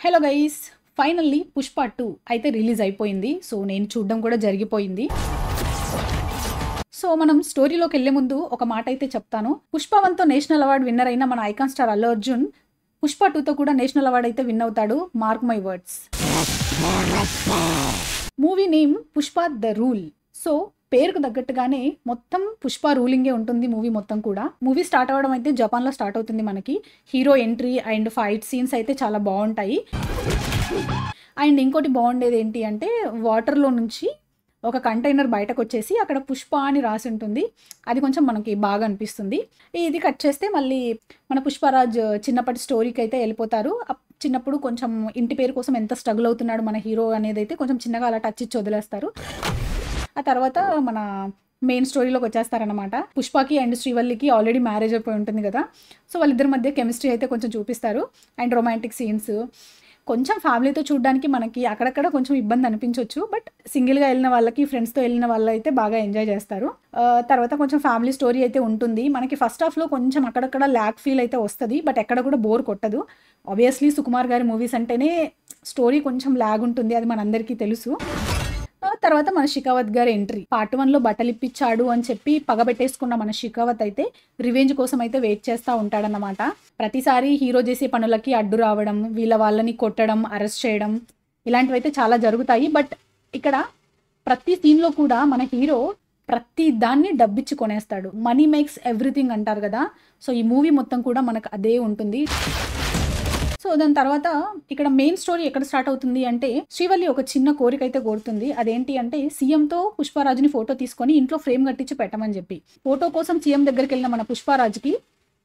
Hello guys, finally Pushpa 2 అయితే release అయిపోయింది. So నేను చూడడం కూడా జరిగిపోయింది. సో మనం స్టోరీలోకి వెళ్లే ముందు ఒక మాట అయితే చెప్తాను. పుష్ప 1తో నేషనల్ అవార్డు విన్నర్ అయిన మన ఐకాన్ స్టార్ అల్లు అర్జున్ పుష్ప 2తో కూడా నేషనల్ అవార్డు అయితే విన్ అవుతాడు. Mark my words. Movie name Pushpa the rule. So పేరుకు తగ్గట్టుగానే మొత్తం పుష్ప రూలింగే ఉంటుంది మూవీ మొత్తం కూడా. మూవీ స్టార్ట్ అవ్వడం అయితే జపాన్లో స్టార్ట్ అవుతుంది. మనకి hero entry and fight scenes అయితే చాలా బాగుంటాయి. అండ్ ఇంకోటి బాగుండేది ఏంటి అంటే వాటర్లో నుంచి ఒక కంటైనర్ బయటకు వచ్చేసి అక్కడ పుష్ప అని రాసి ఉంటుంది. అది కొంచెం మనకి బాగా అనిపిస్తుంది. ఇది కట్ చేస్తే మళ్ళీ మన పుష్పరాజ్ చిన్నప్పటి స్టోరీకి అయితే వెళ్ళిపోతారు. చిన్నప్పుడు కొంచెం ఇంటి పేరు కోసం ఎంత స్ట్రగుల్ అవుతున్నాడు మన హీరో అనేది అయితే కొంచెం చిన్నగా అలా టచ్ ఇచ్చి వదిలేస్తారు. ఆ తర్వాత మన మెయిన్ స్టోరీలోకి వచ్చేస్తారనమాట. పుష్పకి అండ్ శ్రీవల్లికి ఆల్రెడీ మ్యారేజ్ అయిపోయి ఉంటుంది కదా. సో వాళ్ళిద్దరి మధ్య కెమిస్ట్రీ అయితే కొంచెం చూపిస్తారు. అండ్ రొమాంటిక్ సీన్స్ కొంచెం ఫ్యామిలీతో చూడడానికి మనకి అక్కడక్కడ కొంచెం ఇబ్బంది అనిపించవచ్చు. బట్ సింగిల్గా వెళ్ళిన వాళ్ళకి, ఫ్రెండ్స్తో వెళ్ళిన వాళ్ళు అయితే బాగా ఎంజాయ్ చేస్తారు. తర్వాత కొంచెం ఫ్యామిలీ స్టోరీ అయితే ఉంటుంది. మనకి ఫస్ట్ హాఫ్లో కొంచెం అక్కడక్కడ ల్యాక్ ఫీల్ అయితే వస్తుంది. బట్ ఎక్కడ కూడా బోర్ కొట్టదు. ఆబ్వియస్లీ సుకుమార్ గారి మూవీస్ అంటేనే స్టోరీ కొంచెం ల్యాగ్ ఉంటుంది, అది మనందరికీ తెలుసు. తర్వాత మన షికావత్ గారి ఎంట్రీ. పార్ట్ 1లో బట్టలు ఇప్పించాడు అని చెప్పి పగబెట్టేసుకున్న మన షికావత్ అయితే రివెంజ్ కోసం అయితే వెయిట్ చేస్తూ ఉంటాడన్నమాట. ప్రతిసారి హీరో చేసే పనులకి అడ్డు రావడం, వాళ్ళని కొట్టడం, అరెస్ట్ చేయడం ఇలాంటివి అయితే చాలా జరుగుతాయి. బట్ ఇక్కడ ప్రతి సీన్లో కూడా మన హీరో ప్రతి దాన్ని డబ్బిచ్చి కొనేస్తాడు. మనీ మేక్స్ ఎవ్రీథింగ్ అంటారు కదా. సో ఈ మూవీ మొత్తం కూడా మనకు అదే ఉంటుంది. సో దాని తర్వాత ఇక్కడ మెయిన్ స్టోరీ ఎక్కడ స్టార్ట్ అవుతుంది అంటే శ్రీవల్లి ఒక చిన్న కోరిక అయితే కోరుతుంది. అదేంటి అంటే సీఎంతో పుష్పరాజుని ఫోటో తీసుకొని ఇంట్లో ఫ్రేమ్ కట్టించి పెట్టమని చెప్పి. ఫోటో కోసం సీఎం దగ్గరికి వెళ్ళిన మన పుష్పరాజుకి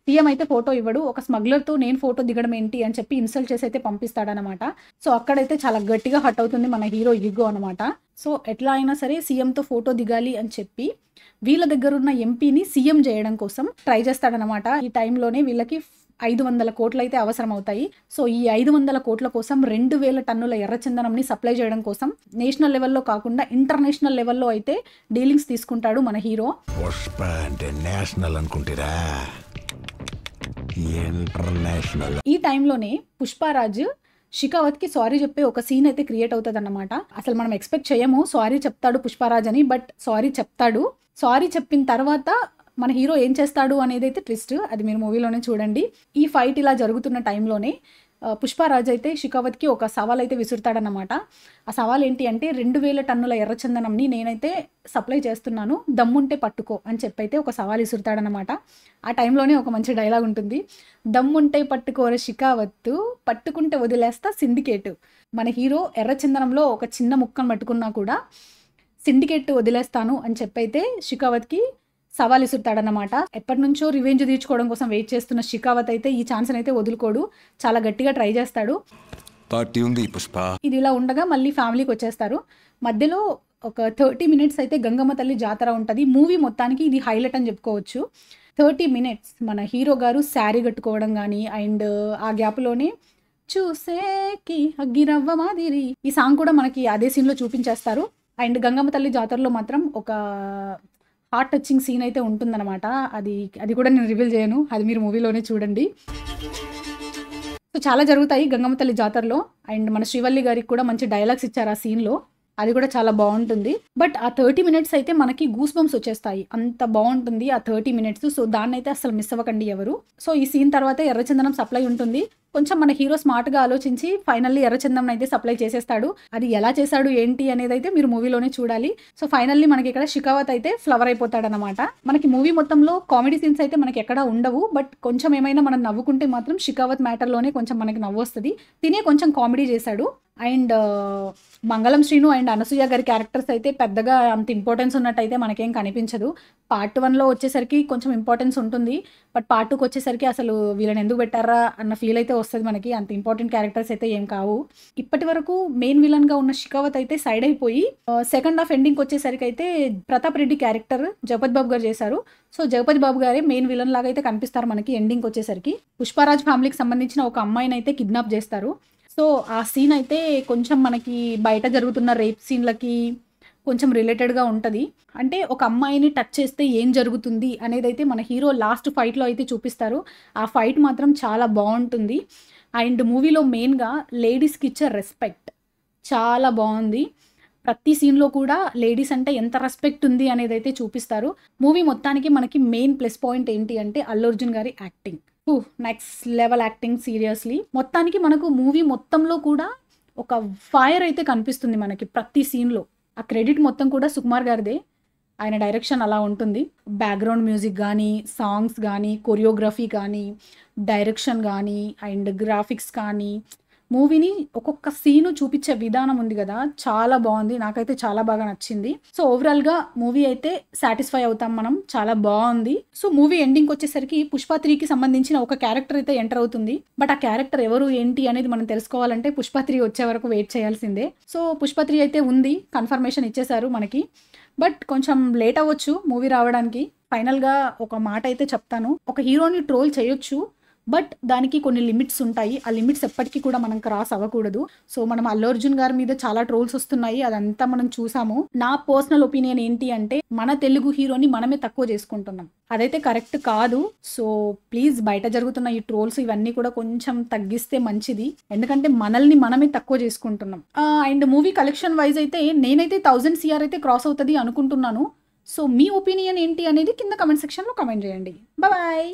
సీఎం అయితే ఫోటో ఇవ్వడు. ఒక స్మగ్లర్తో నేను ఫోటో దిగడం ఏంటి అని చెప్పి ఇన్సల్ట్ చేసి అయితే పంపిస్తాడనమాట. సో అక్కడైతే చాలా గట్టిగా హట్ అవుతుంది మన హీరో ఈగో అనమాట. సో ఎట్లా అయినా సరే సీఎంతో ఫోటో దిగాలి అని చెప్పి వీళ్ళ దగ్గర ఉన్న ఎంపీని సీఎం చేయడం కోసం ట్రై చేస్తాడనమాట. ఈ టైంలోనే వీళ్ళకి 500 కోట్లు అయితే అవసరం అవుతాయి. సో ఈ 500 కోట్ల కోసం 2000 టన్నుల ఎర్రచందనంని సప్లై చేయడం కోసం నేషనల్ లెవెల్లో కాకుండా ఇంటర్నేషనల్ లెవెల్లో అయితే డీలింగ్స్ తీసుకుంటాడు మన హీరో. ఈ టైంలోనే పుష్పరాజ్ షికావత్కి సారీ చెప్పే ఒక సీన్ అయితే క్రియేట్ అవుతుంది అన్నమాట. అసలు మనం ఎక్స్పెక్ట్ చేయము సారీ చెప్తాడు పుష్పరాజ్ అని. బట్ సారీ చెప్తాడు. సారీ చెప్పిన తర్వాత మన హీరో ఏం చేస్తాడు అనేది అయితే ట్విస్ట్. అది మీరు మూవీలోనే చూడండి. ఈ ఫైట్ ఇలా జరుగుతున్న టైంలోనే పుష్పరాజ్ అయితే షికావత్కి ఒక సవాల్ అయితే విసురుతాడనమాట. ఆ సవాల్ ఏంటి అంటే 2000 టన్నుల ఎర్రచందనంని నేనైతే సప్లై చేస్తున్నాను, దమ్ముంటే పట్టుకో అని చెప్పైతే ఒక సవాల్ విసురుతాడనమాట. ఆ టైంలోనే ఒక మంచి డైలాగ్ ఉంటుంది. దమ్ముంటే పట్టుకోర షికావత్తు, పట్టుకుంటే వదిలేస్తా సిండికేట్. మన హీరో ఎర్రచందనంలో ఒక చిన్న ముక్కను పట్టుకున్నా కూడా సిండికేట్ వదిలేస్తాను అని చెప్పైతే షికావత్కి సవాల్ ఇసురుతాడనమాట. ఎప్పటి నుంచో రివెంజ్ తీర్చుకోవడం కోసం వెయిట్ చేస్తున్న షికావత్ అయితే ఈ ఛాన్స్ అయితే వదులుకోడు. చాలా గట్టిగా ట్రై చేస్తాడు. ఇది ఇలా ఉండగా మళ్ళీ ఫ్యామిలీకి వచ్చేస్తారు. మధ్యలో ఒక 30 మినిట్స్ అయితే గంగమ్మ తల్లి జాతర ఉంటుంది. మూవీ మొత్తానికి ఇది హైలైట్ అని చెప్పుకోవచ్చు. 30 మినిట్స్ మన హీరో గారు శారీ కట్టుకోవడం కానీ అండ్ ఆ గ్యాప్లోనే చూసేకి అగ్గిరవ్వ మాదిరి ఈ సాంగ్ కూడా మనకి అదే సీన్లో చూపించేస్తారు. అండ్ గంగమ్మ తల్లి జాతరలో మాత్రం ఒక హార్ట్ టచింగ్ సీన్ అయితే ఉంటుందన్నమాట. అది కూడా నేను రివీల్ చేయను, అది మీరు మూవీలోనే చూడండి. సో చాలా జరుగుతాయి గంగమ్మ తల్లి జాతరలో. అండ్ మన శ్రీవల్లి గారికి కూడా మంచి డైలాగ్స్ ఇచ్చారు ఆ సీన్లో, అది కూడా చాలా బాగుంటుంది. బట్ ఆ 30 మినిట్స్ అయితే మనకి గూస్ బంప్స్ వచ్చేస్తాయి, అంత బాగుంటుంది ఆ 30 మినిట్స్. సో దాన్ని అయితే అసలు మిస్ అవ్వకండి ఎవరు. సో ఈ సీన్ తర్వాత ఎర్రచందనం సప్లై ఉంటుంది. కొంచెం మన హీరో స్మార్ట్గా ఆలోచించి ఫైనల్లీ ఎర్రచందనం అయితే సప్లై చేసేస్తాడు. అది ఎలా చేశాడు ఏంటి అనేది అయితే మీరు మూవీలోనే చూడాలి. సో ఫైనల్లీ మనకి ఇక్కడ షికావత్ అయితే ఫ్లవర్ అయిపోతాడు అనమాట. మనకి మూవీ మొత్తంలో కామెడీ సీన్స్ అయితే మనకి ఎక్కడా ఉండవు. బట్ కొంచెం ఏమైనా మనం నవ్వుకుంటే మాత్రం షికావత్ మ్యాటర్లోనే కొంచెం మనకి నవ్వు వస్తుంది. తినే కొంచెం కామెడీ చేశాడు. అండ్ మంగళం శ్రీను అండ్ అనసూయ గారి క్యారెక్టర్స్ అయితే పెద్దగా అంత ఇంపార్టెన్స్ ఉన్నట్టయితే మనకేం కనిపించదు. పార్ట్ 1లో వచ్చేసరికి కొంచెం ఇంపార్టెన్స్ ఉంటుంది. బట్ పార్ట్ 2కి వచ్చేసరికి అసలు వీళ్ళని ఎందుకు పెట్టారా అన్న ఫీల్ అయితే వస్తుంది మనకి. అంత ఇంపార్టెంట్ క్యారెక్టర్స్ అయితే ఏం కావు. ఇప్పటి వరకు మెయిన్ విలన్గా ఉన్న షికావత్ అయితే సైడ్ అయిపోయి సెకండ్ హాఫ్ ఎండింగ్కి వచ్చేసరికి అయితే ప్రతాప్ రెడ్డి క్యారెక్టర్ జగపతి బాబు గారు చేశారు. సో జగపతి బాబు గారే మెయిన్ విలన్ లాగా అయితే కనిపిస్తారు మనకి ఎండింగ్కి వచ్చేసరికి. పుష్పరాజ్ ఫ్యామిలీకి సంబంధించిన ఒక అమ్మాయిని అయితే కిడ్నాప్ చేస్తారు. సో ఆ సీన్ అయితే కొంచెం మనకి బయట జరుగుతున్న రేప్ సీన్లకి కొంచెం రిలేటెడ్గా ఉంటుంది. అంటే ఒక అమ్మాయిని టచ్ చేస్తే ఏం జరుగుతుంది అనేది అయితే మన హీరో లాస్ట్ ఫైట్లో అయితే చూపిస్తారు. ఆ ఫైట్ మాత్రం చాలా బాగుంటుంది. అండ్ మూవీలో మెయిన్గా లేడీస్కి ఇచ్చే రెస్పెక్ట్ చాలా బాగుంది. ప్రతి సీన్లో కూడా లేడీస్ అంటే ఎంత రెస్పెక్ట్ ఉంది అనేది అయితే చూపిస్తారు. మూవీ మొత్తానికి మనకి మెయిన్ ప్లస్ పాయింట్ ఏంటి అంటే అల్లు అర్జున్ గారి acting. Next level acting, seriously. మొత్తానికి మనకు మూవీ మొత్తంలో కూడా ఒక ఫైర్ అయితే కనిపిస్తుంది మనకి ప్రతి సీన్లో. ఆ క్రెడిట్ మొత్తం కూడా సుకుమార్ గారిదే. ఆయన డైరెక్షన్ అలా ఉంటుంది. బ్యాక్గ్రౌండ్ మ్యూజిక్ కానీ, సాంగ్స్ కానీ, కొరియోగ్రఫీ కానీ, డైరెక్షన్ కానీ అండ్ గ్రాఫిక్స్ కానీ, మూవీని ఒక్కొక్క సీను చూపించే విధానం ఉంది కదా, చాలా బాగుంది. నాకైతే చాలా బాగా నచ్చింది. సో ఓవరాల్గా మూవీ అయితే సాటిస్ఫై అవుతాం మనం. చాలా బాగుంది. సో మూవీ ఎండింగ్కి వచ్చేసరికి పుష్ప 3కి సంబంధించిన ఒక క్యారెక్టర్ అయితే ఎంటర్ అవుతుంది. బట్ ఆ క్యారెక్టర్ ఎవరు ఏంటి అనేది మనం తెలుసుకోవాలంటే పుష్ప 3 వచ్చే వరకు వెయిట్ చేయాల్సిందే. సో పుష్ప 3 అయితే ఉంది, కన్ఫర్మేషన్ ఇచ్చేశారు మనకి. బట్ కొంచెం లేట్ అవ్వచ్చు మూవీ రావడానికి. ఫైనల్గా ఒక మాట అయితే చెప్తాను, ఒక హీరోని ట్రోల్ చేయొచ్చు, బట్ దానికి కొన్ని లిమిట్స్ ఉంటాయి. ఆ లిమిట్స్ ఎప్పటికీ కూడా మనం క్రాస్ అవ్వకూడదు. సో మనం అల్లు అర్జున్ గారి మీద చాలా ట్రోల్స్ వస్తున్నాయి, అదంతా మనం చూసాము. నా పర్సనల్ ఒపీనియన్ ఏంటి అంటే మన తెలుగు హీరోని మనమే తక్కువ చేసుకుంటున్నాం, అదైతే కరెక్ట్ కాదు. సో ప్లీజ్ బయట జరుగుతున్న ఈ ట్రోల్స్ ఇవన్నీ కూడా కొంచెం తగ్గిస్తే మంచిది, ఎందుకంటే మనల్ని మనమే తక్కువ చేసుకుంటున్నాం. అండ్ మూవీ కలెక్షన్ వైజ్ అయితే నేనైతే 1000 CR అయితే క్రాస్ అవుతుంది అనుకుంటున్నాను. సో మీ ఒపీనియన్ ఏంటి అనేది కింద కమెంట్ సెక్షన్లో కమెంట్ చేయండి. బాయ్.